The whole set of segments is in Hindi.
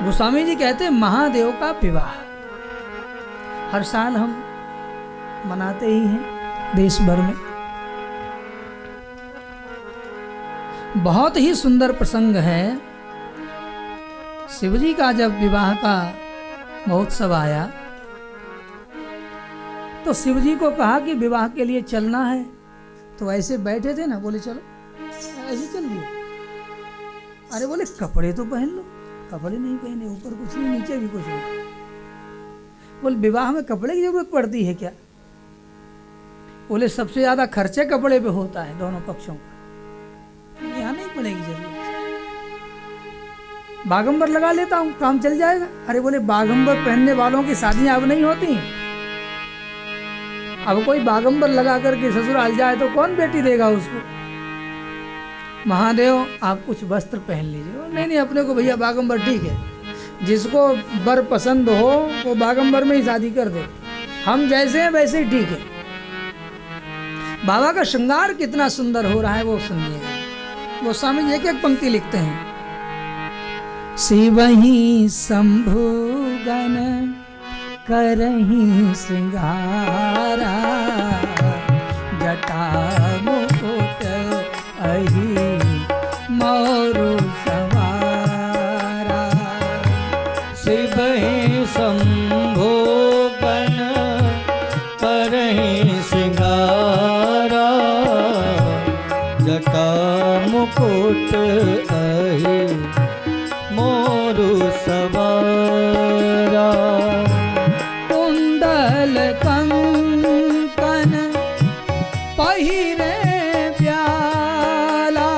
गोस्वामी जी कहते हैं महादेव का विवाह हर साल हम मनाते ही हैं देश भर में। बहुत ही सुंदर प्रसंग है। शिवजी का जब विवाह का महोत्सव आया तो शिवजी को कहा कि विवाह के लिए चलना है। तो ऐसे बैठे थे ना, बोले चलो ऐसे चल दिए। अरे बोले कपड़े तो पहन लो। कपड़े नहीं पहने, ऊपर कुछ नहीं नीचे भी कुछ नहीं। बोले विवाह में कपड़े की जरूरत पड़ती है क्या? बोले सबसे ज्यादा खर्चे कपड़े पे होता है दोनों पक्षों का, यहाँ नहीं पड़ेगी जरूरत। बागंबर लगा लेता हूँ, काम चल जाएगा। अरे बोले बागंबर पहनने वालों की शादियां अब नहीं होती। अब कोई बागंबर लगा करके ससुराल जाए तो कौन बेटी देगा उसको? महादेव आप कुछ वस्त्र पहन लीजिए। नहीं नहीं, अपने को भैया बागंबर ठीक है, जिसको वर पसंद हो वो बागंबर में ही शादी कर दे, हम जैसे हैं वैसे ही ठीक है। बाबा का श्रृंगार कितना सुंदर हो रहा है वो सुनिए। गोस्वामी जी एक एक पंक्ति लिखते हैं। शिवहि शंभु गण करहि श्रृंगारा, जटा मुकुट अहि मोरु सवारा। शिवहि शंभु गण करहि श्रृंगारा, जटा मुकुट अहि मोरु सवारा। कुंडल कंकन पहिरे प्याला,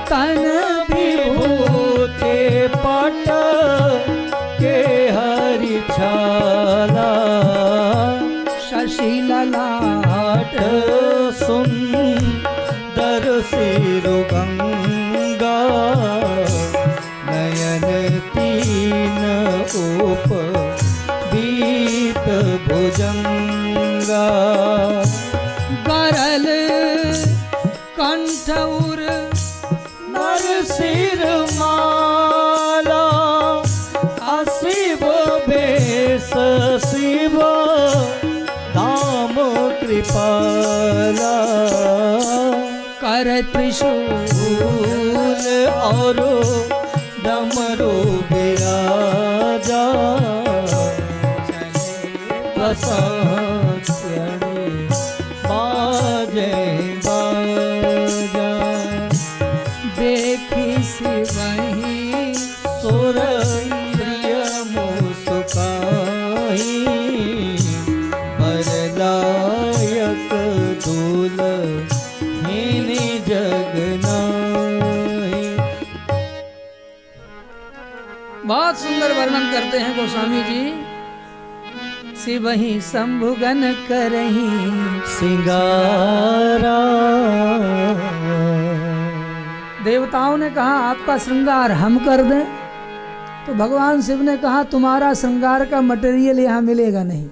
तन विभूति पट के हरि छाला। शशि ललाट सुंदर सिरुगंगा, नयन तीन उप बीत भुजंगा। गरल कंठौर नर सिर माला, अशिव बेस शिव दाम कृपाला। कर त्रिशूल और डमरू विराजा, बसंतरी बाजे बाजा। देखी शिवहि सुर प्रिय मुस्काई, वरदायक दुल्हनि जगनाई। बहुत सुंदर वर्णन करते हैं गोस्वामी जी। शिवहि शंभुगन करहि सिंगारा। देवताओं ने कहा आपका श्रृंगार हम कर दें, तो भगवान शिव ने कहा तुम्हारा श्रृंगार का मटेरियल यहाँ मिलेगा नहीं।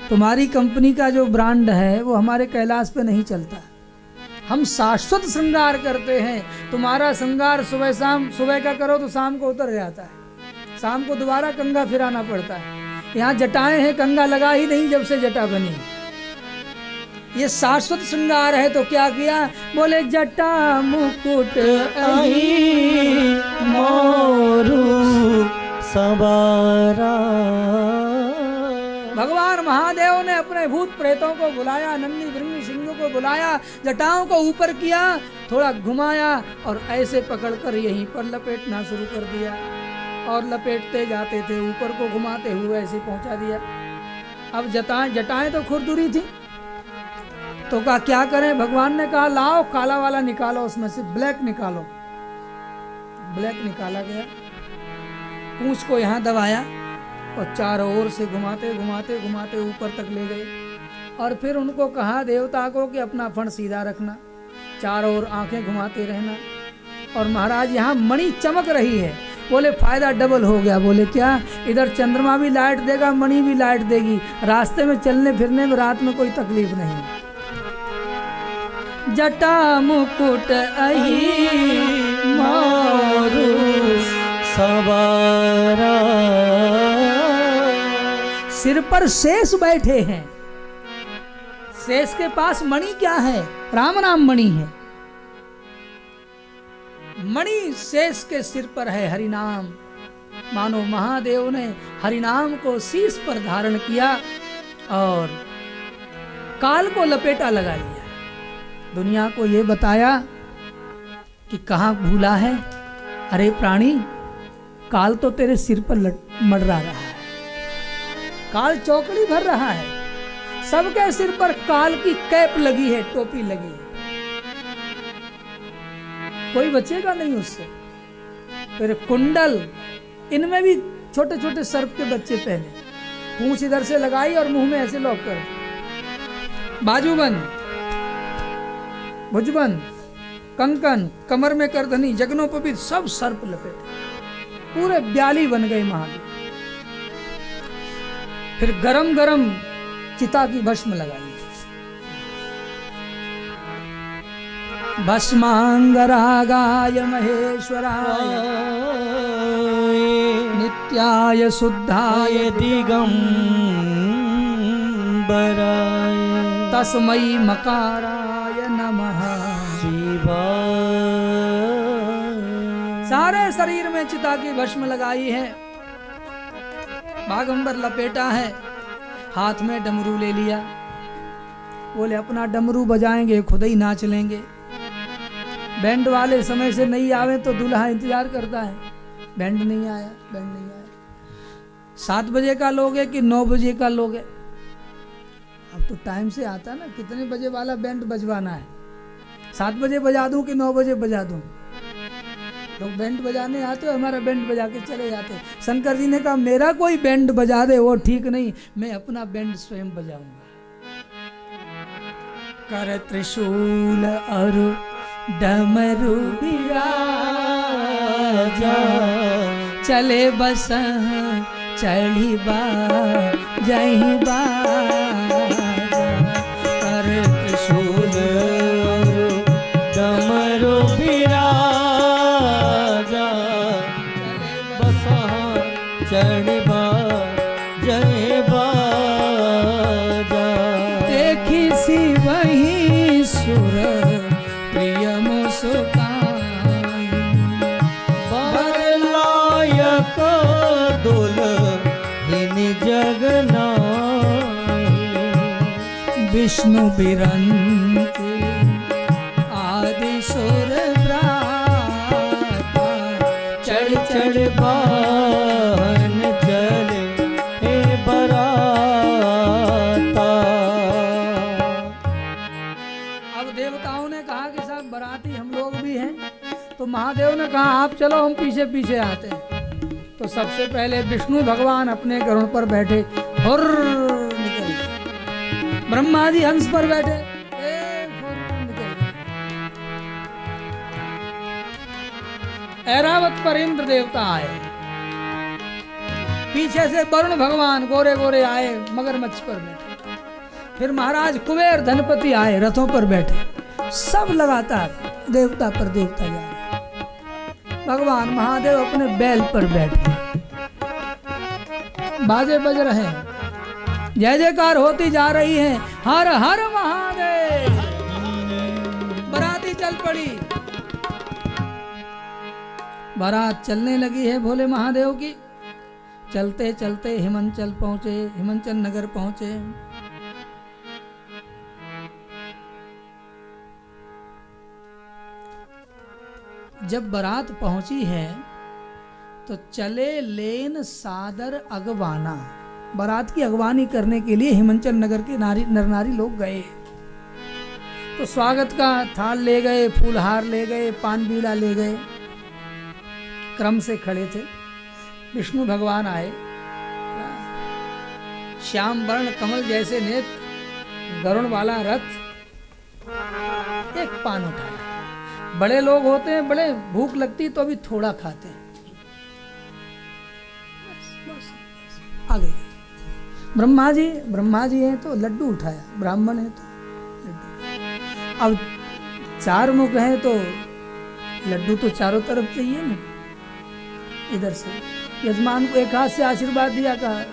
तुम्हारी कंपनी का जो ब्रांड है वो हमारे कैलाश पे नहीं चलता। हम शाश्वत श्रृंगार करते हैं। तुम्हारा श्रृंगार सुबह शाम, सुबह का करो तो शाम को उतर जाता है, शाम को दोबारा कंघा फिराना पड़ता है। यहाँ जटाएं हैं, कंघा लगा ही नहीं जब से जटा बनी। ये शाश्वत श्रृंगार है। तो क्या किया? बोले जटा मुकुट अहि मोरु सवारा। भगवान महादेव ने अपने भूत प्रेतों को बुलाया, नंदी भृंगी सिंह को बुलाया, जटाओं को ऊपर किया, थोड़ा घुमाया और ऐसे पकड़कर यहीं पर लपेटना शुरू कर दिया। और लपेटते जाते थे, ऊपर को घुमाते हुए ऐसे पहुंचा दिया। अब जटाएं तो खुरदुरी थी, तो कहा क्या करें? भगवान ने कहा लाओ काला वाला निकालो, उसमें से ब्लैक निकालो। ब्लैक निकाला गया, पूंछ को यहाँ दबाया और चारों ओर से घुमाते घुमाते घुमाते ऊपर तक ले गए। और फिर उनको कहा देवता को कि अपना फण सीधा रखना, चारों ओर आंखें घुमाते रहना। और महाराज यहाँ मणि चमक रही है। बोले फायदा डबल हो गया। बोले क्या? इधर चंद्रमा भी लाइट देगा, मणि भी लाइट देगी, रास्ते में चलने फिरने में रात में कोई तकलीफ नहीं। जटा मुकुट अहि मोरु सवारा। सिर पर शेष बैठे हैं। शेष के पास मणि क्या है? राम नाम मणि है। मणि शेष के सिर पर है हरिनाम। मानो महादेव ने हरिनाम को शीश पर धारण किया और काल को लपेटा लगा लिया। दुनिया को यह बताया कि कहाँ भूला है। अरे प्राणी, काल तो तेरे सिर पर मंडरा रहा है। काल चौकड़ी भर रहा है। सबके सिर पर काल की कैप लगी है, टोपी लगी है। कोई बचेगा नहीं उससे। फिर कुंडल, इनमें भी छोटे छोटे सर्प के बच्चे पहने, पूंछ इधर से लगाई और मुंह में ऐसे लॉक कर, बाजूबंद, भुजबंद, कंकन, कमर में करधनी, जगनोपवीत, सब सर्प लपेटे, पूरे ब्याली बन गए महादेव। फिर गरम गरम चिता की भस्म लगाई। भस्मांगरागाय महेश्वराय नित्याय शुद्धाय दिगंबराय तस्मै मकाराय नमः शिवाय। सारे शरीर में चिता की भस्म लगाई है, बागंबर लपेटा है, हाथ में डमरू ले लिया। बोले अपना डमरू बजाएंगे, खुद ही नाच लेंगे। बैंड वाले समय से नहीं आवे तो दूल्हा इंतजार करता है। बैंड नहीं आया, बैंड नहीं आया। 7 बजे का लोगे कि 9 बजे का लोगे? अब तो टाइम से आता ना, कितने बजे वाला बैंड बजवाना है। 7 बजे बजा दूं कि 9 बजे बजा दूं? लोग बैंड बजाने आते हो, हमारा बैंड बजा के चले जाते। शंकर जी ने कहा मेरा कोई बैंड बजा दे वो ठीक नहीं, मैं अपना बैंड स्वयं बजाऊंगा। कर त्रिशूल और डमरू बिराजा, चले बस चढ़ी बा जही बाजा। कर त्रिशूल डमरू बिराजा, चढ़बा जय बाजा। देखी सी वही सुर प्रिय मुस्कान, बरलायक दुल्हन जगनाई। विष्णु बिरंती आदि सुर भ्राता, चढ़ चढ़ बाहन चले हे बराता। अब देवताओं ने कहा कि साहब बराती हम लोग भी हैं, तो महादेव ने कहा आप चलो, हम पीछे पीछे आते हैं। तो सबसे पहले विष्णु भगवान अपने गरुड़ पर बैठे, हुर्र निकल गए। ब्रह्मा जी हंस पर बैठे, निकल गए। ऐरावत पर इंद्र देवता आए, पीछे से वरुण भगवान गोरे गोरे आए, मगरमच्छ पर बैठे। फिर महाराज कुबेर धनपति आए, रथों पर बैठे। सब लगातार देवता पर देवता जा रहे। भगवान महादेव अपने बैल पर बैठे, बाजे बज रहे हैं, जय जयकार होती जा रही है, हर हर महादेव। बराती चल पड़ी, बारात चलने लगी है भोले महादेव की। चलते चलते हिमांचल पहुंचे, हिमांचल नगर पहुंचे। जब बारात पहुंची है तो चले लेन सादर अगवाना। बारात की अगवानी करने के लिए हिमांचल नगर के नर नारी लोग गए। तो स्वागत का थाल ले गए, फूलहार ले गए, पान बीड़ा ले गए। क्रम से खड़े थे। विष्णु भगवान आए, श्याम वर्ण कमल जैसे नेत्र, गरुड़ वाला रथ, एक पान उठाया। बड़े लोग होते हैं, बड़े भूख लगती तो भी थोड़ा खाते हैं। बस आगे ब्रह्मा जी हैं तो लड्डू उठाया, ब्राह्मण है तो लड्डू। अब 4 मुख हैं तो लड्डू तो चारों तरफ चाहिए ना, इधर से यजमान को एक हाथ से आशीर्वाद दिया, कहा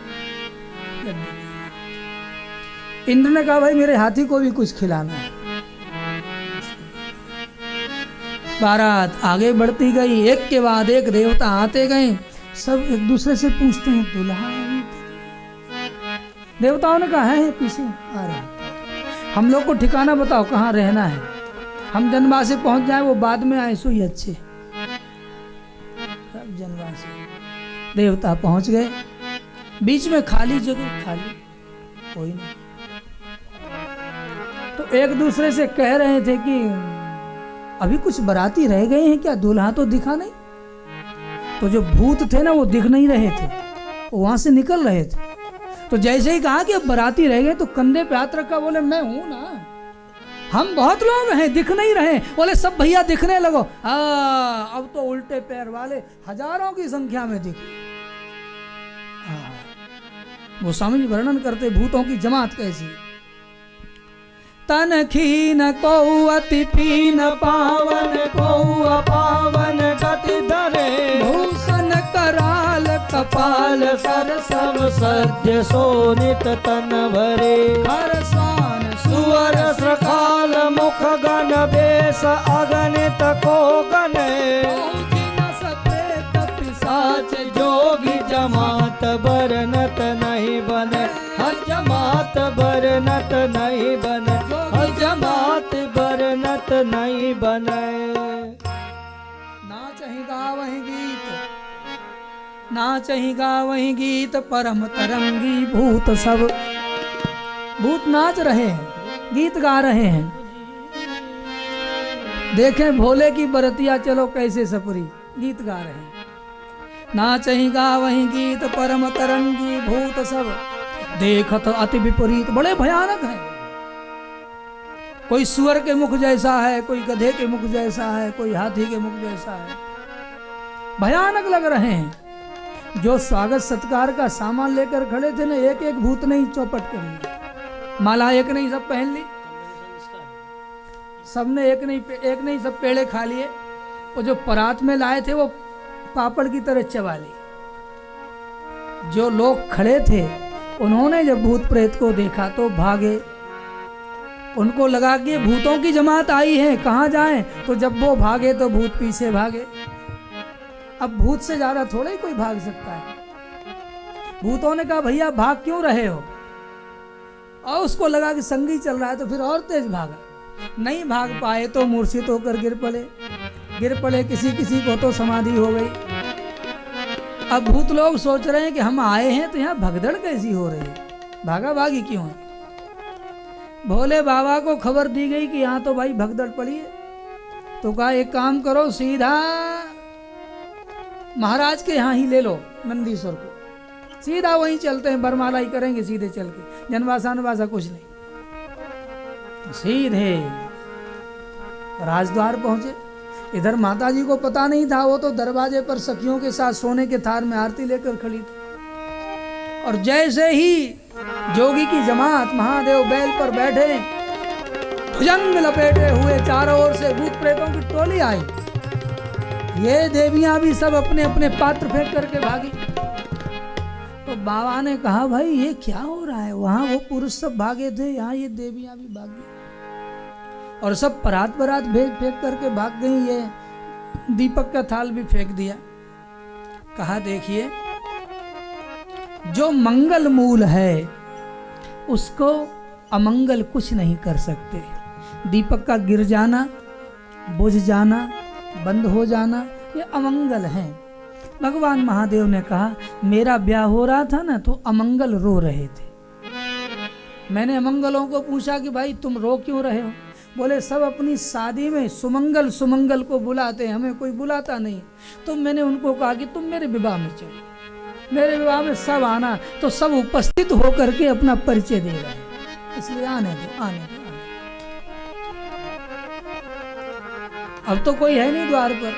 इंद्र ने कहा भाई मेरे हाथी को भी कुछ खिलाना है। बारात आगे बढ़ती गई, एक के बाद एक देवता आते गए, सब एक दूसरे से पूछते हैं दुल्हा देवताओं ने कहा है पीछे आ रहा, हम लोग को ठिकाना बताओ कहाँ रहना है, हम जनवासी पहुंच जाए, वो बाद में आए सो ही अच्छे। सब जनवासी देवता पहुंच गए, बीच में खाली जगह, खाली कोई नहीं। तो एक दूसरे से कह रहे थे कि अभी कुछ बाराती रह गए हैं क्या, दूल्हा तो दिखा नहीं। तो जो भूत थे ना वो दिख नहीं रहे थे, वो वहां से निकल रहे थे। तो जैसे ही कहा कि अब बाराती रह गए तो कंधे पे हाथ रखा, बोले मैं हूं ना, हम बहुत लोग हैं, दिख नहीं रहे। बोले सब भैया दिखने लगो। अब तो उल्टे पैर वाले हजारों की संख्या में दिखे। वो स्वामी जी वर्णन करते भूतों की जमात कैसी। तन खीन को अति पीन पावन को अपावन गति धरे, भूषण कराल कपाल सर सब सज्ज सोनित तन भरे, हर स्वान सुअर सखाल मुख गण बेस अगणित को गणे, पिशाच जोगी जमात बरनत नहीं बने, हर जमात बरनत नहीं बने, हर जमात बरनत नहीं बने। नाच ही गावहीं गीत, नाच ही गावहीं गीत, परम तरंगी भूत सब, भूत नाच रहे हैं, गीत गा रहे हैं। देखें भोले की बरतिया चलो कैसे सपरी, गीत गा रहे हैं। नाच ही गावहीं गीत, परम तरंगी भूत सब, देखत अति विपरीत, बड़े भयानक हैं। कोई सुअर के मुख जैसा है, कोई गधे के मुख जैसा है, कोई हाथी के मुख जैसा है, भयानक लग रहे हैं। जो स्वागत सत्कार का सामान लेकर खड़े थे ना, एक एक भूत ने ही चौपट कर लिया। माला एक नहीं सब पहन ली, सबने एक नहीं सब पेड़े खा लिए। वो जो परात में लाए थे वो पापड़ की तरह चबा ली। जो लोग खड़े थे उन्होंने जब भूत प्रेत को देखा तो भागे। उनको लगा कि भूतों की जमात आई है, कहाँ जाएं। तो जब वो भागे तो भूत पीछे भागे। अब भूत से ज्यादा थोड़ा ही कोई भाग सकता है। भूतों ने कहा भैया भाग क्यों रहे हो, और उसको लगा कि संगी चल रहा है तो फिर और तेज भागा। नहीं भाग पाए तो मूर्छित होकर गिर पड़े, किसी किसी को तो समाधि हो गई। अब भूत लोग सोच रहे हैं कि हम आए हैं तो यहाँ भगदड़ कैसी हो रही है, भागा भागी क्यों है। भोले बाबा को खबर दी गई कि यहाँ तो भाई भगदड़ पड़ी है। तो कहा एक काम करो, सीधा महाराज के यहाँ ही ले लो नंदीश्वर को, सीधा वहीं चलते हैं, बरमाला ही करेंगे सीधे चल के, जनवासा नवासा कुछ नहीं। सीधे राजद्वार पहुंचे। इधर माताजी को पता नहीं था, वो तो दरवाजे पर सखियों के साथ सोने के थार में आरती लेकर खड़ी थी। और जैसे ही जोगी की जमात महादेव बैल पर बैठे, भुजंग लपेटे हुए, चारों ओर से भूत प्रेतों की टोली आई। ये देवियां भी सब अपने अपने पात्र फेंक करके भागी। तो बाबा ने कहा भाई ये क्या हो रहा है, वहां वो पुरुष सब भागे थे, यहाँ ये देवियां भी भाग गई और सब परात परात फेंक करके भाग गई। ये दीपक का थाल भी फेंक दिया। कहा देखिए जो मंगल मूल है उसको अमंगल कुछ नहीं कर सकते। दीपक का गिर जाना, बुझ जाना, बंद हो जाना, ये अमंगल है। भगवान महादेव ने कहा मेरा ब्याह हो रहा था ना तो अमंगल रो रहे थे। मैंने अमंगलों को पूछा कि भाई तुम रो क्यों रहे हो। बोले सब अपनी शादी में सुमंगल को बुलाते हैं, हमें कोई बुलाता नहीं। तो मैंने उनको कहा कि तुम मेरे विवाह में चलो, मेरे विवाह में सब आना। तो सब उपस्थित होकर के अपना परिचय दे रहे हैं, इसलिए आने दो आने दो। अब तो कोई है नहीं द्वार पर।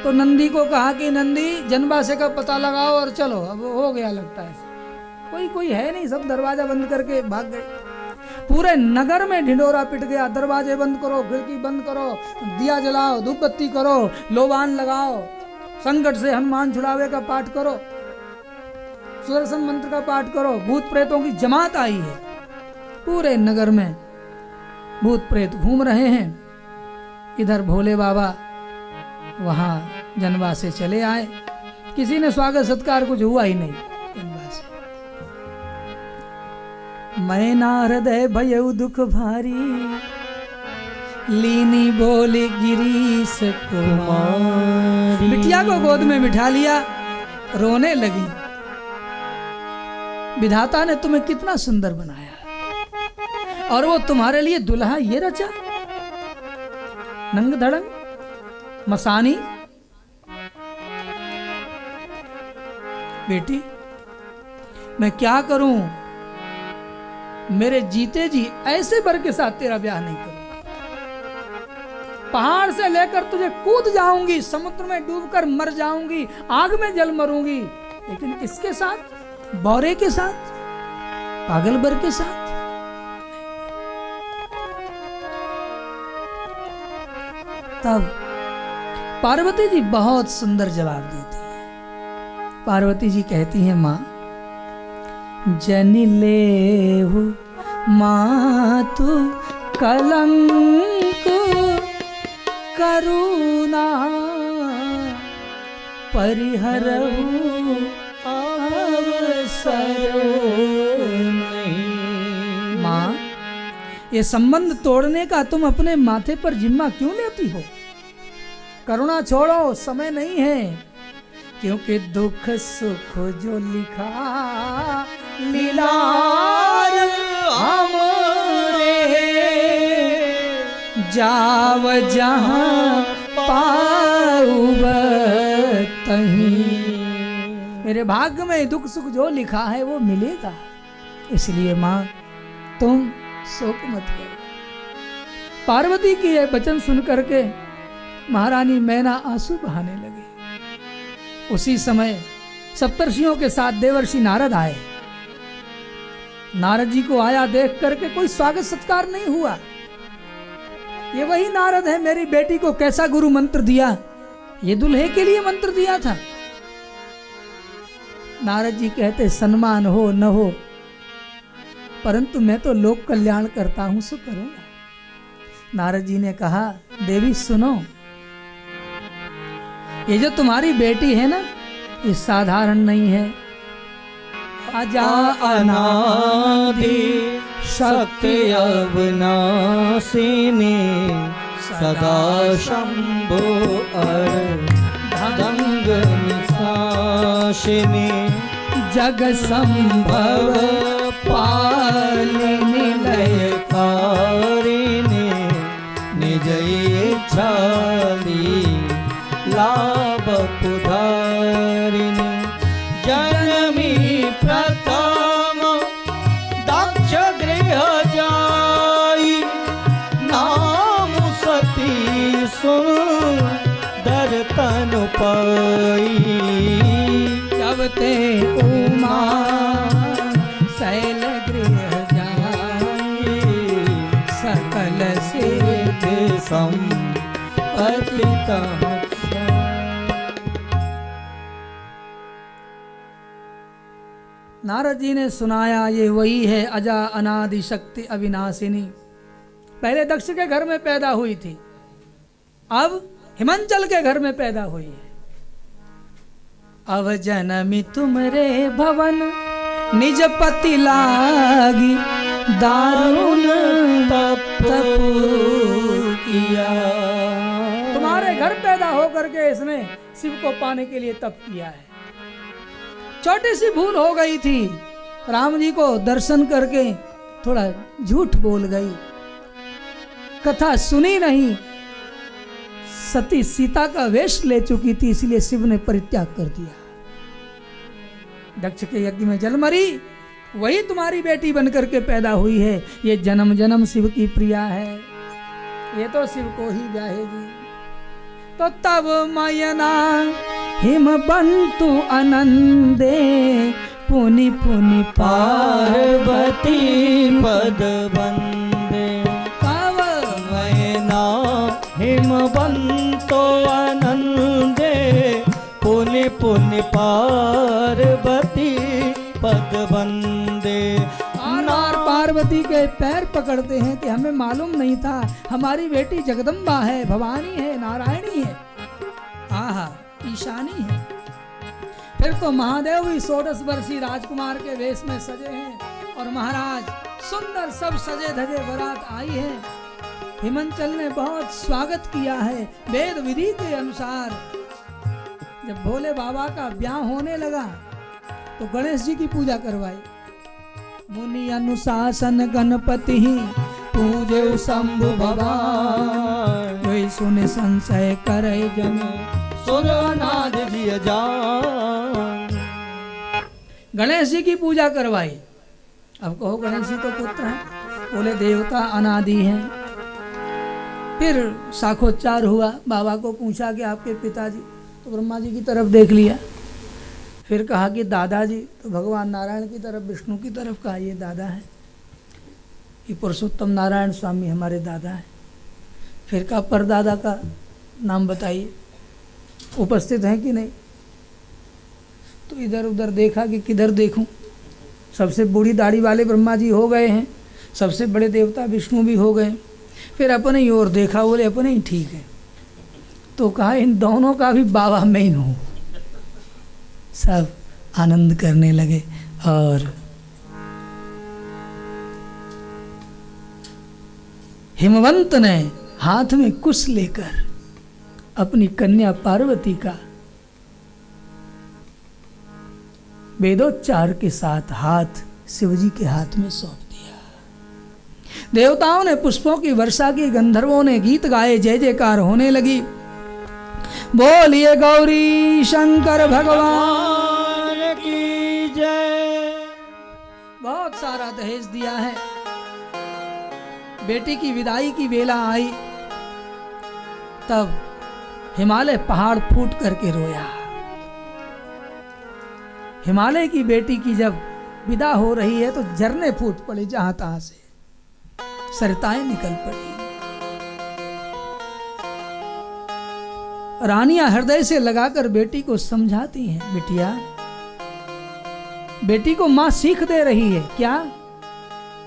तो नंदी को कहा कि नंदी जनवासे का पता लगाओ और चलो। अब हो गया लगता है, कोई है नहीं, सब दरवाजा बंद करके भाग गए। पूरे नगर में ढिंडोरा पिट गया, दरवाजे बंद करो, खिड़की बंद करो, दिया जलाओ, धूप बत्ती करो, लोबान लगाओ। संकट से हनुमान छुड़ावे का पाठ करो, सुदर्शन मंत्र का पाठ करो। भूत प्रेतों की जमात आई है, पूरे नगर में भूत प्रेत घूम रहे हैं। इधर भोले बाबा वहां जनवा से चले आए, किसी ने स्वागत सत्कार कुछ हुआ ही नहीं जनवा से। मैं ना हृदय भयउ दुख भारी, लीनी बोली गिरीश कुमारी। बिटिया को गोद में बिठा लिया, रोने लगी। विधाता ने तुम्हें कितना सुंदर बनाया और वो तुम्हारे लिए दुल्हा ये रचा, नंग धड़ंग मसानी। बेटी मैं क्या करूं, मेरे जीते जी ऐसे वर के साथ तेरा ब्याह नहीं करूं। पहाड़ से लेकर तुझे कूद जाऊंगी, समुद्र में डूबकर मर जाऊंगी, आग में जल मरूंगी, लेकिन इसके साथ, बौरे के साथ, पागल वर के साथ। तब पार्वती जी बहुत सुंदर जवाब देती है। पार्वती जी कहती हैं, मां जनि लेहु मातु कलंक, करुणा परिहरहु अवसर नहीं। मां ये संबंध तोड़ने का तुम अपने माथे पर जिम्मा क्यों लेती हो? करुणा छोड़ो, समय नहीं है, क्योंकि दुख सुख जो लिखा लीलार हमरे, जाव जहां पाऊब तहीं। मेरे भाग्य में दुख सुख जो लिखा है वो मिलेगा, इसलिए मां तुम शोक मत करो। पार्वती की यह वचन सुन करके महारानी मैना आंसू बहाने लगे। उसी समय सप्तर्षियों के साथ देवर्षि नारद आए। नारद जी को आया देख करके कोई स्वागत सत्कार नहीं हुआ। ये वही नारद है, मेरी बेटी को कैसा गुरु मंत्र दिया, ये दुल्हे के लिए मंत्र दिया था। नारद जी कहते सम्मान हो न हो, परंतु मैं तो लोक कल्याण करता हूं, सो करूंगा। नारद जी ने कहा, देवी सुनो, ये जो तुम्हारी बेटी है ना, ये साधारण नहीं है। अजा अनादि शक्ति अविनाशिनी, सदा शंभो अर्धंग निशासिनी, जग संभव पालिनी लयकारिणी, निज इच्छाली लाभ पुधारिणी, जनमी प्रथम दक्ष गृह जाई, नाम सती सुंदर तनु पाई, जब ते उमा शैल गृह जाई, सकल सिद्ध संपत्ति तहाँ। नारद जी ने सुनाया, ये वही है अजा अनादि शक्ति अविनाशिनी। पहले दक्ष के घर में पैदा हुई थी, अब हिमांचल के घर में पैदा हुई है। अब जनमी तुमरे भवन, निज पति लागी, दारुण तप किया। तुम्हारे घर पैदा होकर के इसने शिव को पाने के लिए तप किया है। छोटी सी भूल हो गई थी, राम जी को दर्शन करके थोड़ा झूठ बोल गई, कथा सुनी नहीं, सती सीता का वेश ले चुकी थी, इसलिए शिव ने परित्याग कर दिया। दक्ष के यज्ञ में जल मरी, वही तुम्हारी बेटी बनकर के पैदा हुई है। ये जन्म जन्म शिव की प्रिया है, ये तो शिव को ही ब्याहेगी। तो तब मयना हिम बंतु आनंदे, पुनि पुनि पार्वती पद वंदे, तब मयना हिमवंतो आनंदे, पुण्य पार्वती पद वंदे। और पार्वती के पैर पकड़ते हैं कि हमें मालूम नहीं था, हमारी बेटी जगदम्बा है, भवानी है, नारायणी है, आहा ईशानी है। फिर तो महादेव भी 16 वर्षीय राजकुमार के वेश में सजे हैं और महाराज सुंदर सब सजे धजे बारात आई है। हिमांचल ने बहुत स्वागत किया है वेद विधि के अनुसार। जब भोले बाबा का ब्याह होने लगा तो गणेश जी की पूजा करवाई। मुनि अनुशासन गणपति पूजे शंभु भगवान, वही सुने संशय करे जन सुरनाद जिय जान। गणेश जी की पूजा करवाई। अब कहो गणेश जी तो पुत्र हैं, बोले देवता अनादि हैं। फिर साखोच्चार हुआ, बाबा को पूछा कि आपके पिताजी, तो ब्रह्मा जी की तरफ देख लिया। फिर कहा कि दादाजी, तो भगवान नारायण की तरफ, विष्णु की तरफ कहा ये दादा है, ये पुरुषोत्तम नारायण स्वामी हमारे दादा हैं। फिर कहा परदादा का नाम बताइए, उपस्थित हैं कि नहीं। तो इधर उधर देखा कि किधर देखूं, सबसे बूढ़ी दाढ़ी वाले ब्रह्मा जी हो गए हैं, सबसे बड़े देवता विष्णु भी हो गए। फिर अपने ही ओर देखा, बोले अपने ही ठीक है। तो कहा इन दोनों का भी बाबा मैं ही हूँ। सब आनंद करने लगे। और हिमवंत ने हाथ में कुश लेकर अपनी कन्या पार्वती का वेदोच्चार के साथ हाथ शिवजी के हाथ में सौंप दिया। देवताओं ने पुष्पों की वर्षा की, गंधर्वों ने गीत गाए, जय जयकार होने लगी। बोलिए गौरी शंकर भगवान की जय। बहुत सारा दहेज दिया है। बेटी की विदाई की वेला आई, तब हिमालय पहाड़ फूट करके रोया। हिमालय की बेटी की जब विदा हो रही है तो झरने फूट पड़े, जहां तहां से सरिताएं निकल पड़ी। रानियां हृदय से लगाकर बेटी को समझाती हैं, बिटिया, बेटी को मां सीख दे रही है क्या,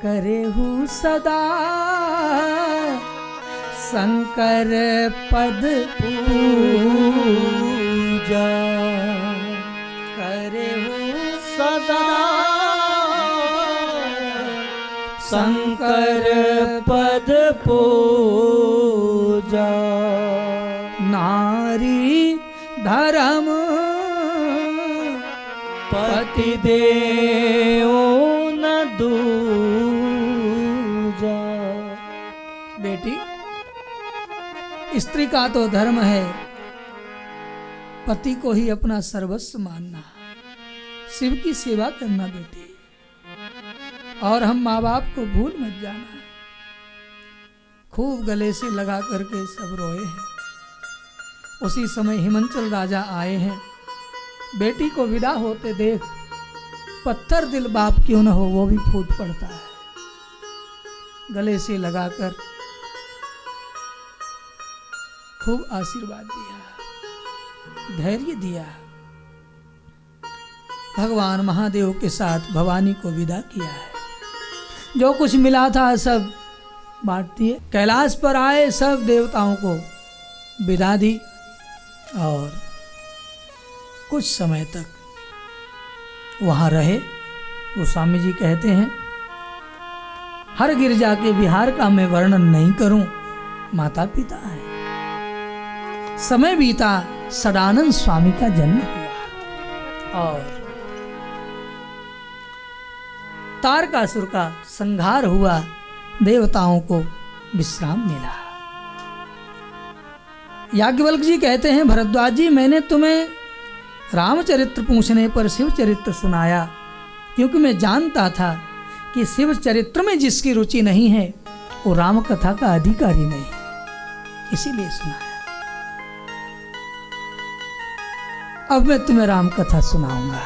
करेहु सदा शंकर पद पूजा, करेहु सदा शंकर पद पूजा। नारी धर्म पति देव न दूजा। बेटी, स्त्री का तो धर्म है पति को ही अपना सर्वस्व मानना, शिव की सेवा करना बेटी, और हम माँ बाप को भूल मत जाना। खूब गले से लगा करके सब रोए हैं। उसी समय हिमांचल राजा आए हैं। बेटी को विदा होते देख पत्थर दिल बाप क्यों न हो वो भी फूट पड़ता है। गले से लगाकर खूब आशीर्वाद दिया, धैर्य दिया। भगवान महादेव के साथ भवानी को विदा किया है। जो कुछ मिला था सब बांट दिए। कैलाश पर आए सब देवताओं को विदा दी और कुछ समय तक वहां रहे। गोस्वामी जी कहते हैं, हर गिरजा के विहार का मैं वर्णन नहीं करूं, माता पिता है। समय बीता, सदानंद स्वामी का जन्म हुआ और तारकासुर का संहार हुआ। देवताओं को विश्राम मिला। याज्ञवल्क्य जी कहते हैं, भरद्वाज जी, मैंने तुम्हें रामचरित्र पूछने पर शिव चरित्र सुनाया, क्योंकि मैं जानता था कि शिव चरित्र में जिसकी रुचि नहीं है वो राम कथा का अधिकारी नहीं, इसीलिए सुनाया। अब मैं तुम्हें राम कथा सुनाऊंगा।